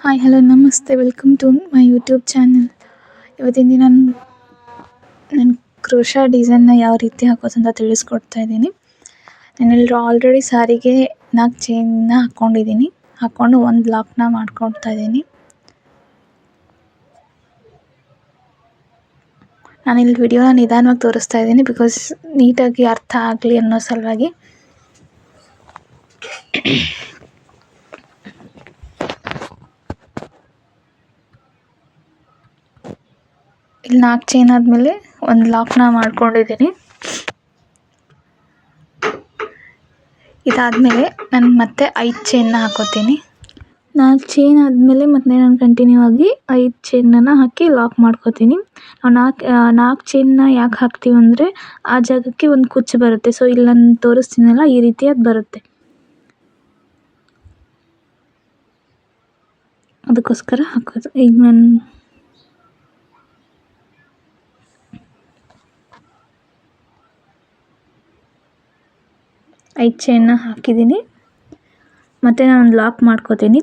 Hi hello ನಮಸ್ತೆ welcome to my YouTube channel. ಇವತ್ತಿನ ದಿನ ನಾನು ಕ್ರೋಶಾ ಡಿಸೈನ್ನ ಯಾವ ರೀತಿ ಹಾಕೋದು ಅಂತ ತಿಳಿಸ್ಕೊಡ್ತಾ ಇದ್ದೀನಿ. ನಾನೆಲ್ಲರೂ ಆಲ್ರೆಡಿ ಸಾರಿಗೆ 4 ಚೈನ್ನ ಹಾಕ್ಕೊಂಡಿದ್ದೀನಿ. ಹಾಕ್ಕೊಂಡು ಒಂದು ಲಾಕ್ನ ಮಾಡ್ಕೊಳ್ತಾ ಇದ್ದೀನಿ. ನಾನಿಲ್ಲಿ ವಿಡಿಯೋನ ನಿಧಾನವಾಗಿ ತೋರಿಸ್ತಾ ಇದ್ದೀನಿ ಬಿಕಾಸ್ ನೀಟಾಗಿ ಅರ್ಥ ಆಗಲಿ ಅನ್ನೋ ಸಲುವಾಗಿ. ಇಲ್ಲಿ 4 ಚೈನ್ ಆದಮೇಲೆ ಒಂದು ಲಾಕ್ನ ಮಾಡ್ಕೊಂಡಿದ್ದೀನಿ. ಇದಾದಮೇಲೆ ನಾನು ಮತ್ತೆ 5 ಚೈನ್ನ ಹಾಕೋತೀನಿ. 4 ಚೈನ್ ಆದಮೇಲೆ ಮತ್ತೆ ನಾನು ಕಂಟಿನ್ಯೂ ಆಗಿ 5 ಚೈನನ್ನು ಹಾಕಿ ಲಾಕ್ ಮಾಡ್ಕೋತೀನಿ. ನಾವು 4 ಚೈನ್ನ ಯಾಕೆ ಹಾಕ್ತೀವಿ ಅಂದರೆ ಆ ಜಾಗಕ್ಕೆ ಒಂದು ಕುಚ್ಚು ಬರುತ್ತೆ. ಸೊ ಇಲ್ಲಿ ನಾನು ತೋರಿಸ್ತೀನಲ್ಲ ಈ ರೀತಿ ಅದು ಬರುತ್ತೆ, ಅದಕ್ಕೋಸ್ಕರ ಹಾಕೋದು. ಈಗ ನಾನು 5 ಚೈನ್ನ ಹಾಕಿದ್ದೀನಿ. ಮತ್ತು ನಾನು ಲಾಕ್ ಮಾಡ್ಕೋತೀನಿ.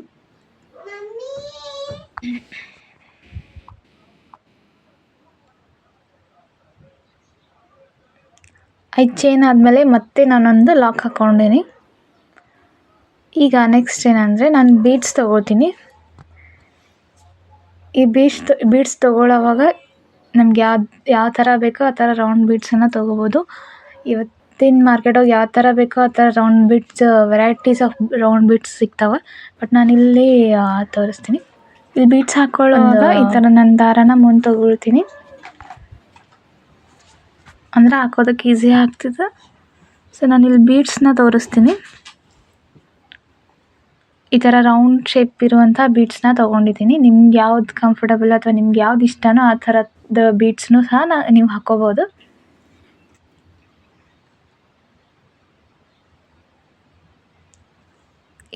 ಐದು ಚೈನ್ ಆದಮೇಲೆ ಮತ್ತೆ ನಾನೊಂದು ಲಾಕ್ ಹಾಕ್ಕೊಂಡೀನಿ. ಈಗ ನೆಕ್ಸ್ಟ್ ಏನಂದರೆ ನಾನು ಬೀಡ್ಸ್ ತೊಗೋತೀನಿ. ಈ ಬೀಡ್ಸ್ ತೊಗೊಳ್ಳೋವಾಗ ನಮ್ಗೆ ಯಾವ ಥರ ಬೇಕೋ ಆ ಥರ ರೌಂಡ್ ಬೀಡ್ಸನ್ನು ತೊಗೋಬೋದು. ಇವತ್ತಿನ ಮಾರ್ಕೆಟೋಗಿ ಯಾವ ಥರ ಬೇಕೋ ಆ ಥರ round beads varieties of round beads ಸಿಗ್ತಾವೆ. ಬಟ್ ನಾನಿಲ್ಲಿ ತೋರಿಸ್ತೀನಿ. ಇಲ್ಲಿ ಬೀಡ್ಸ್ ಹಾಕ್ಕೊಳ್ಳುವಾಗ ಈ ಥರ ನನ್ನ ದಾರಾನ ಮುಂದೆ ತೊಗೊಳ್ತೀನಿ, ಅಂದರೆ ಹಾಕೋದಕ್ಕೆ ಈಸಿ ಆಗ್ತದೆ. ಸೊ ನಾನಿಲ್ಲಿ ಬೀಡ್ಸ್ನ ತೋರಿಸ್ತೀನಿ. ಈ ಥರ ರೌಂಡ್ ಶೇಪ್ ಇರುವಂಥ ಬೀಡ್ಸ್ನ ತೊಗೊಂಡಿದ್ದೀನಿ. ನಿಮ್ಗೆ ಯಾವ್ದು ಕಂಫರ್ಟಬಲ್ ಅಥವಾ ನಿಮ್ಗೆ ಯಾವ್ದು ಇಷ್ಟನೋ ಆ ಥರದ ಬೀಡ್ಸ್ನೂ ಸಹ ನೀವು ಹಾಕ್ಕೋಬೋದು.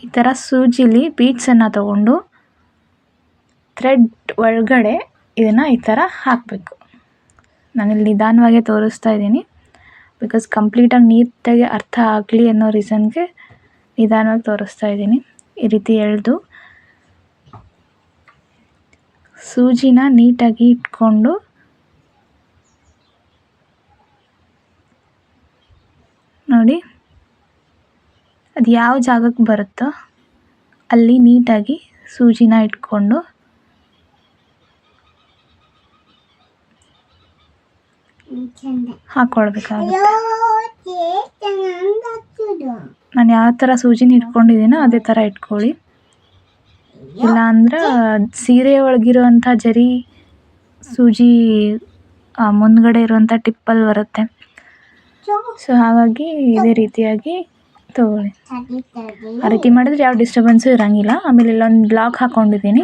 ಈ ಥರ ಸೂಜಿಲಿ ಬೀಡ್ಸನ್ನು ತೊಗೊಂಡು ಥ್ರೆಡ್ ಒಳಗಡೆ ಇದನ್ನು ಈ ಥರ ಹಾಕಬೇಕು. ನಾನಿಲ್ಲಿ ನಿಧಾನವಾಗೇ ತೋರಿಸ್ತಾ ಇದ್ದೀನಿ ಬಿಕಾಸ್ ಕಂಪ್ಲೀಟಾಗಿ ನೀಟಾಗಿ ಅರ್ಥ ಆಗಲಿ ಅನ್ನೋ ರೀಸನ್ಗೆ ನಿಧಾನವಾಗಿ ತೋರಿಸ್ತಾ ಇದ್ದೀನಿ. ಈ ರೀತಿ ಎಳೆದು ಸೂಜಿನ ನೀಟಾಗಿ ಇಟ್ಕೊಂಡು ನೋಡಿ, ಅದು ಯಾವ ಜಾಗಕ್ಕೆ ಬರುತ್ತೋ ಅಲ್ಲಿ ನೀಟಾಗಿ ಸೂಜಿನ ಇಟ್ಕೊಂಡು ಹಾಕ್ಕೊಳ್ಬೇಕಾಗುತ್ತೆ. ನಾನು ಯಾವ ಥರ ಸೂಜಿನ ಇಟ್ಕೊಂಡಿದ್ದೀನೋ ಅದೇ ಥರ ಇಟ್ಕೊಳ್ಳಿ. ಇಲ್ಲ ಅಂದ್ರೆ ಸೀರೆ ಒಳಗಿರುವಂಥ ಜರಿ ಸೂಜಿ ಮುಂದ್ಗಡೆ ಇರುವಂಥ ಟಿಪ್ಪಲ್ಲಿ ಬರುತ್ತೆ. ಸೊ ಹಾಗಾಗಿ ಇದೇ ರೀತಿಯಾಗಿ ತಗೊಳ್ಳಿ. ಆ ರೀತಿ ಮಾಡಿದ್ರೆ ಯಾವ ಡಿಸ್ಟರ್ಬೆನ್ಸು ಇರೋಂಗಿಲ್ಲ. ಆಮೇಲೆ ಇಲ್ಲೊಂದು ಲಾಕ್ ಹಾಕ್ಕೊಂಡಿದ್ದೀನಿ.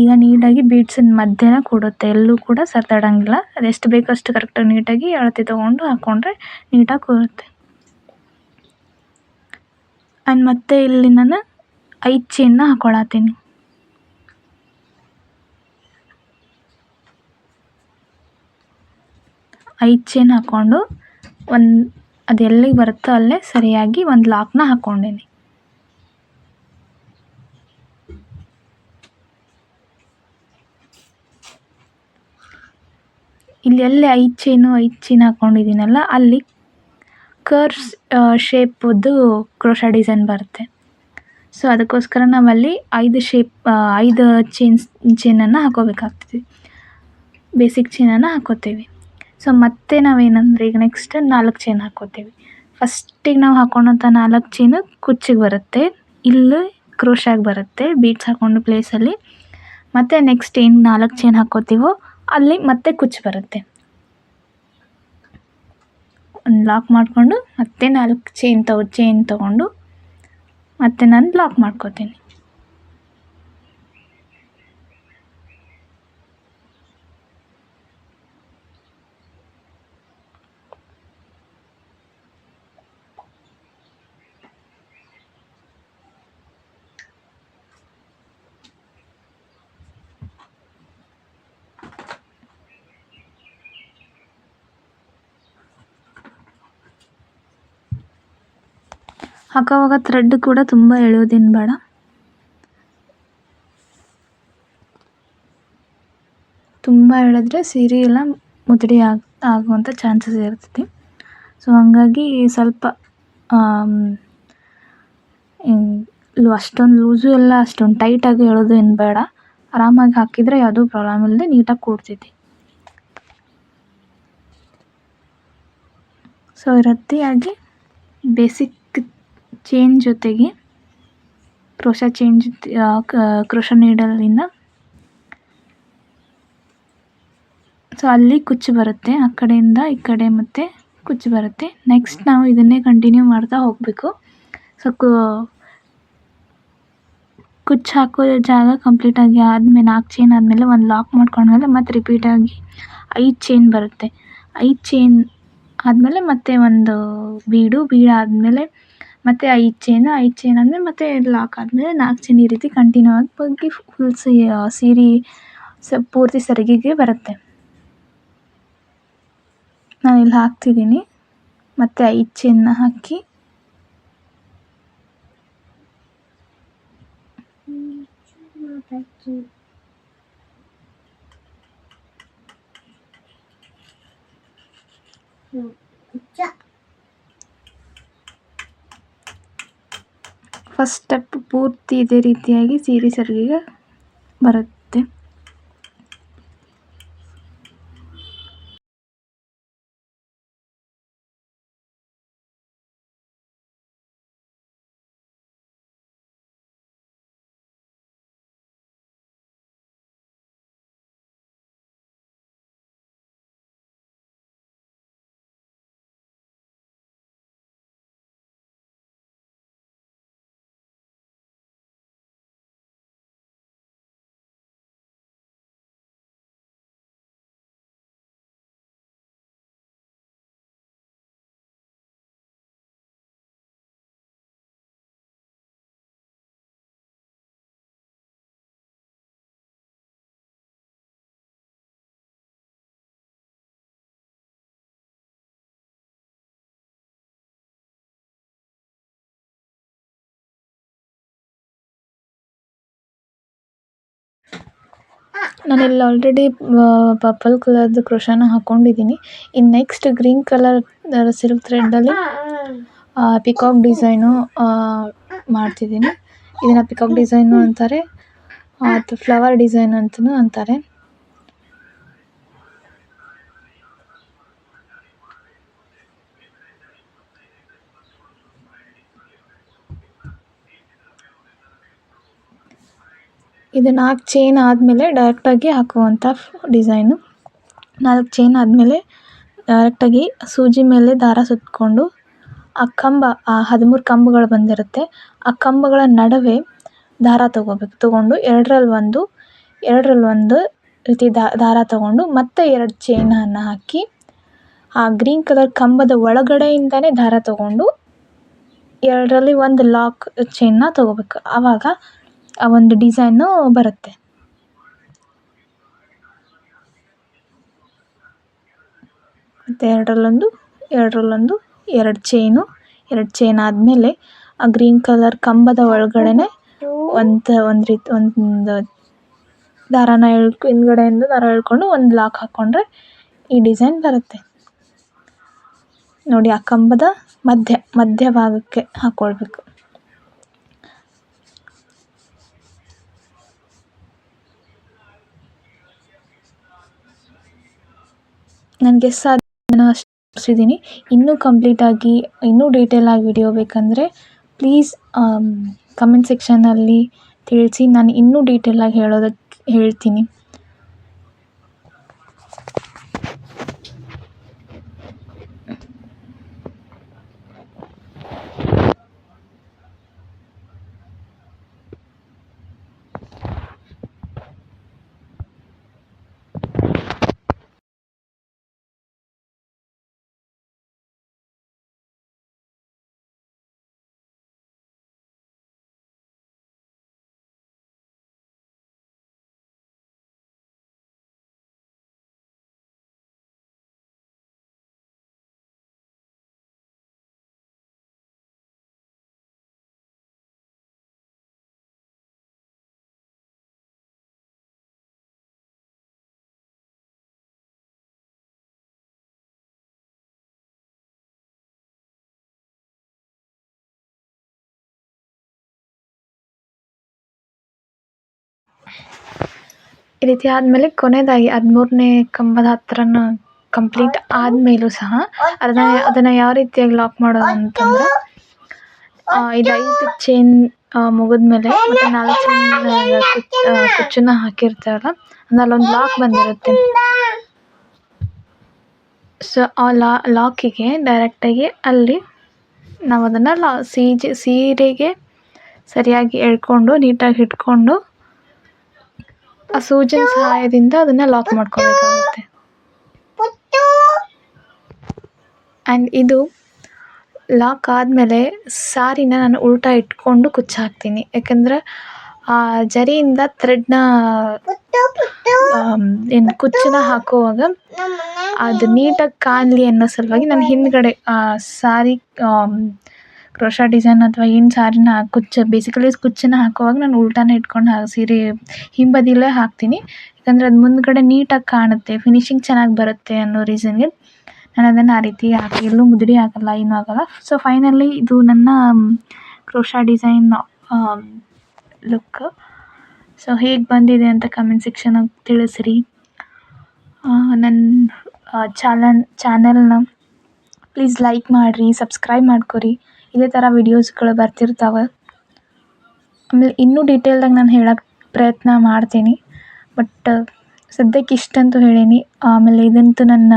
ಈಗ ನೀಟಾಗಿ ಬೀಡ್ಸಿನ ಮಧ್ಯನ ಕೊಡುತ್ತೆ, ಎಲ್ಲೂ ಕೂಡ ಸರಿದಾಡಂಗಿಲ್ಲ. ಅದೆಷ್ಟು ಬೇಕೋ ಅಷ್ಟು ಕರೆಕ್ಟಾಗಿ ನೀಟಾಗಿ ಅಳತೆ ತೊಗೊಂಡು ಹಾಕ್ಕೊಂಡ್ರೆ ನೀಟಾಗಿ ಕೂರುತ್ತೆ. ಆ್ಯಂಡ್ ಮತ್ತೆ ಇಲ್ಲಿ ನಾನು 5 ಚೈನ್ನ ಹಾಕ್ಕೊಳತ್ತೀನಿ. ಐದು ಚೈನ್ ಹಾಕ್ಕೊಂಡು ಅದು ಎಲ್ಲಿಗೆ ಬರುತ್ತೋ ಅಲ್ಲೇ ಸರಿಯಾಗಿ ಒಂದು ಲಾಕ್ನ ಹಾಕ್ಕೊಂಡೀನಿ. ಇಲ್ಲಿ ಎಲ್ಲಿ 5 ಚೈನ್ ಹಾಕ್ಕೊಂಡಿದ್ದೀನಲ್ಲ ಅಲ್ಲಿ ಕರ್ವ್ಸ್ ಶೇಪದ್ದು ಕ್ರೋಶಾ ಡಿಸೈನ್ ಬರುತ್ತೆ. ಸೊ ಅದಕ್ಕೋಸ್ಕರ ನಾವಲ್ಲಿ 5 ಚೈನನ್ನು ಹಾಕೋಬೇಕಾಗ್ತದೆ. ಬೇಸಿಕ್ ಚೈನನ್ನು ಹಾಕೋತೀವಿ. ಸೊ ಮತ್ತೆ ನಾವೇನಂದರೆ ಈಗ ನೆಕ್ಸ್ಟ್ 4 ಚೈನ್ ಹಾಕ್ಕೋತೀವಿ. ಫಸ್ಟಿಗೆ ನಾವು ಹಾಕ್ಕೊಂಡಂಥ 4 ಚೈನು ಕುಚ್ಚಿಗೆ ಬರುತ್ತೆ, ಇಲ್ಲಿ ಕ್ರೋಶಾಗಿ ಬರುತ್ತೆ ಬೀಡ್ಸ್ ಹಾಕ್ಕೊಂಡು ಪ್ಲೇಸಲ್ಲಿ. ಮತ್ತು ನೆಕ್ಸ್ಟ್ ಏನು 4 ಚೈನ್ ಹಾಕ್ಕೋತೀವೋ ಅಲ್ಲಿ ಮತ್ತೆ ಕುಚ್ಚು ಬರುತ್ತೆ. ಒಂದು ಲಾಕ್ ಮಾಡಿಕೊಂಡು ಮತ್ತೆ 4 ಚೈನ್ ತೊಗೊಂಡು ಮತ್ತೆ ನಾನು ಲಾಕ್ ಮಾಡ್ಕೋತೀನಿ. ಹಾಕೋವಾಗ ಥ್ರೆಡ್ ಕೂಡ ತುಂಬ ಎಳೆಯೋದೇನು ಬೇಡ. ತುಂಬ ಎಳೆದ್ರೆ ಸೀರೆ ಎಲ್ಲ ಮುದುಡಿ ಆಗುವಂಥ ಚಾನ್ಸಸ್ ಇರ್ತೈತಿ. ಸೊ ಹಾಗಾಗಿ ಸ್ವಲ್ಪ ಅಷ್ಟೊಂದು ಲೂಸು ಎಲ್ಲ ಅಷ್ಟೊಂದು ಟೈಟಾಗಿ ಎಳೆಯೋದು ಏನು ಬೇಡ. ಆರಾಮಾಗಿ ಹಾಕಿದರೆ ಯಾವುದೂ ಪ್ರಾಬ್ಲಮ್ ಇಲ್ಲದೆ ನೀಟಾಗಿ ಕೂಡ್ತೈತಿ. ಸೊ ಈ ರೀತಿಯಾಗಿ ಬೇಸಿಕ್ ಚೈನ್ ಜೊತೆಗೆ ಕ್ರೋಶಾ ಚೈನ್ ಕ್ರೋಶಾ ನೀಡಲಿಂದ ಸೊ ಅಲ್ಲಿ ಕುಚ್ಚು ಬರುತ್ತೆ, ಆ ಕಡೆಯಿಂದ ಈ ಕಡೆ ಮತ್ತೆ ಕುಚ್ಚು ಬರುತ್ತೆ. ನೆಕ್ಸ್ಟ್ ನಾವು ಇದನ್ನೇ ಕಂಟಿನ್ಯೂ ಮಾಡ್ತಾ ಹೋಗಬೇಕು. ಸೊ ಕುಚ್ಚು ಹಾಕೋ ಜಾಗ ಕಂಪ್ಲೀಟಾಗಿ ಆದಮೇಲೆ 4 ಚೈನ್ ಆದಮೇಲೆ ಒಂದು ಲಾಕ್ ಮಾಡ್ಕೊಂಡ್ಮೇಲೆ ಮತ್ತೆ ರಿಪೀಟಾಗಿ 5 ಚೈನ್ ಬರುತ್ತೆ. 5 ಚೈನ್ ಆದಮೇಲೆ ಮತ್ತೆ ಒಂದು ಬೀಡು ಆದಮೇಲೆ ಮತ್ತೆ 5 ಚೈನ್ ಆದಮೇಲೆ ಮತ್ತೆ ಲಾಕ್ ಆದಮೇಲೆ 4 ಚೈನ್ ಈ ರೀತಿ ಕಂಟಿನ್ಯೂ ಆಗಿ ಫುಲ್ ಸೀರೆ ಪೂರ್ತಿ ಸೆರಗಿಗೆ ಬರುತ್ತೆ. ನಾನಿಲ್ಲಿ ಹಾಕ್ತಿದ್ದೀನಿ. ಮತ್ತೆ 5 ಚೈನ್ನ ಹಾಕಿ ಫಸ್ಟ್ ಸ್ಟೆಪ್ ಪೂರ್ತಿ ಇದೇ ರೀತಿಯಾಗಿ ಸೀರೆ ಸೆರಗಿಗೆ ಬರುತ್ತೆ. ನಾನಿಲ್ಲಿ ಆಲ್ರೆಡಿ ಪರ್ಪಲ್ ಕಲರ್ದು ಕ್ರೋಶಾನ ಹಾಕ್ಕೊಂಡಿದ್ದೀನಿ. ಇನ್ನು ನೆಕ್ಸ್ಟ್ ಗ್ರೀನ್ ಕಲರ್ ಸಿಲ್ಕ್ ಥ್ರೆಡ್ಡಲ್ಲಿ ಪಿಕಾಕ್ ಡಿಸೈನು ಮಾಡ್ತಿದ್ದೀನಿ. ಇದನ್ನು ಪಿಕಾಕ್ ಡಿಸೈನು ಅಂತಾರೆ, ಅಥವಾ ಫ್ಲವರ್ ಡಿಸೈನ್ ಅಂತಲೂ ಅಂತಾರೆ. ಇದು 4 ಚೈನ್ ಆದಮೇಲೆ ಡೈರೆಕ್ಟಾಗಿ ಹಾಕುವಂಥ ಡಿಸೈನು. 4 ಚೈನ್ ಆದಮೇಲೆ ಡೈರೆಕ್ಟಾಗಿ ಸೂಜಿ ಮೇಲೆ ದಾರ ಸುತ್ತಕೊಂಡು ಆ 13 ಕಂಬಗಳು ಬಂದಿರುತ್ತೆ, ಆ ಕಂಬಗಳ ನಡುವೆ ದಾರ ತಗೊಂಡು ಎರಡರಲ್ಲಿ ಒಂದು ರೀತಿ ದಾರ ತಗೊಂಡು ಮತ್ತೆ 2 ಚೈನನ್ನು ಹಾಕಿ ಆ ಗ್ರೀನ್ ಕಲರ್ ಕಂಬದ ಒಳಗಡೆಯಿಂದನೇ ದಾರ ತಗೊಂಡು ಎರಡರಲ್ಲಿ ಒಂದು ಲಾಕ್ ಚೈನ್ನ ತಗೋಬೇಕು. ಆವಾಗ ಆ ಒಂದು ಡಿಸೈನು ಬರುತ್ತೆ. ಮತ್ತು ಎರಡರಲ್ಲೊಂದು 2 ಚೈನು. 2 ಚೈನ್ ಆದಮೇಲೆ ಆ ಗ್ರೀನ್ ಕಲರ್ ಕಂಬದ ಒಳಗಡೆನೆ ಒಂದು ದಾರಾನ ಹಿಂದ್ಗಡೆಯಿಂದ ದಾರ ಎಳ್ಕೊಂಡು ಒಂದು ಲಾಕ್ ಹಾಕ್ಕೊಂಡ್ರೆ ಈ ಡಿಸೈನ್ ಬರುತ್ತೆ ನೋಡಿ. ಆ ಕಂಬದ ಮಧ್ಯಭಾಗಕ್ಕೆ ಹಾಕ್ಕೊಳ್ಬೇಕು. ನನಗೆ ಸಾಧ್ಯ ಅಷ್ಟು ತೋರಿಸಿದ್ದೀನಿ. ಇನ್ನೂ ಕಂಪ್ಲೀಟಾಗಿ ಇನ್ನೂ ಡೀಟೇಲಾಗಿ ವಿಡಿಯೋ ಬೇಕಂದರೆ ಪ್ಲೀಸ್ ಕಮೆಂಟ್ ಸೆಕ್ಷನಲ್ಲಿ ತಿಳಿಸಿ, ನಾನು ಇನ್ನೂ ಡೀಟೇಲಾಗಿ ಹೇಳ್ತೀನಿ. ಈ ರೀತಿ ಆದಮೇಲೆ ಕೊನೆಯದಾಗಿ 13ನೇ ಕಂಬದ ಹತ್ರನ ಕಂಪ್ಲೀಟ್ ಆದಮೇಲೂ ಸಹ ಅದನ್ನು ಯಾವ ರೀತಿಯಾಗಿ ಲಾಕ್ ಮಾಡೋದು ಅಂತಂದರೆ ಇದು 5 ಚೈನ್ ಮುಗಿದ್ಮೇಲೆ ಮತ್ತು 4 ಚೈನ್ ಕುಚ್ಚನ್ನು ಹಾಕಿರ್ತಾರಲ್ಲ ಅಲ್ಲೊಂದು ಲಾಕ್ ಬಂದಿರುತ್ತೆ. ಸೊ ಆ ಲಾಕಿಗೆ ಡೈರೆಕ್ಟಾಗಿ ಅಲ್ಲಿ ನಾವು ಅದನ್ನು ಸೀರೆಗೆ ಸರಿಯಾಗಿ ಎಳ್ಕೊಂಡು ನೀಟಾಗಿ ಇಟ್ಕೊಂಡು ಆ ಸೂಜಿನ ಸಹಾಯದಿಂದ ಅದನ್ನು ಲಾಕ್ ಮಾಡ್ಕೋಬೇಕಾಗುತ್ತೆ. ಆ್ಯಂಡ್ ಇದು ಲಾಕ್ ಆದಮೇಲೆ ಸಾರಿನ ನಾನು ಉಲ್ಟಾ ಇಟ್ಕೊಂಡು ಕುಚ್ಚು ಹಾಕ್ತೀನಿ. ಯಾಕಂದರೆ ಆ ಜರಿಯಿಂದ ಥ್ರೆಡ್ನ ಏನು ಕುಚ್ಚನ್ನ ಹಾಕುವಾಗ ಅದು ನೀಟಾಗಿ ಕಾಣಲಿ ಅನ್ನೋ ಸಲುವಾಗಿ ನಾನು ಹಿಂದುಗಡೆ ಸಾರಿ ಕ್ರೋಶಾ ಡಿಸೈನ್ ಅಥವಾ ಏನು ಸಾರಿನ ಬೇಸಿಕಲಿ ಕುಚ್ಚನ್ನು ಹಾಕುವಾಗ ನಾನು ಉಲ್ಟಾನೇ ಇಟ್ಕೊಂಡು ಸೀರೆ ಹಿಂಬದಿಲೇ ಹಾಕ್ತೀನಿ. ಯಾಕಂದರೆ ಅದು ಮುಂದುಗಡೆ ನೀಟಾಗಿ ಕಾಣುತ್ತೆ, ಫಿನಿಶಿಂಗ್ ಚೆನ್ನಾಗಿ ಬರುತ್ತೆ ಅನ್ನೋ ರೀಸನ್ಗೆ ನಾನು ಅದನ್ನು ಆ ರೀತಿ ಹಾಕಿ ಎಲ್ಲೂ ಮುದುಡಿ ಆಗೋಲ್ಲ, ಏನೂ ಆಗೋಲ್ಲ. ಸೊ ಫೈನಲಿ ಇದು ನನ್ನ ಕ್ರೋಶಾ ಡಿಸೈನ್ ಲುಕ್. ಸೊ ಹೇಗೆ ಬಂದಿದೆ ಅಂತ ಕಮೆಂಟ್ ಸೆಕ್ಷನಾಗ ತಿಳಿಸ್ರಿ. ನನ್ನ ಚಾನಲ್ನ ಪ್ಲೀಸ್ ಲೈಕ್ ಮಾಡಿರಿ, ಸಬ್ಸ್ಕ್ರೈಬ್ ಮಾಡ್ಕೊರಿ. ಇದೇ ಥರ ವಿಡಿಯೋಸ್ಗಳು ಬರ್ತಿರ್ತಾವೆ. ಆಮೇಲೆ ಇನ್ನೂ ಡೀಟೇಲ್ದಾಗ ನಾನು ಹೇಳೋಕ್ಕೆ ಪ್ರಯತ್ನ ಮಾಡ್ತೀನಿ. ಬಟ್ ಸದ್ಯಕ್ಕೆ ಇಷ್ಟಂತೂ ಹೇಳೀನಿ. ಆಮೇಲೆ ಇದಂತೂ ನನ್ನ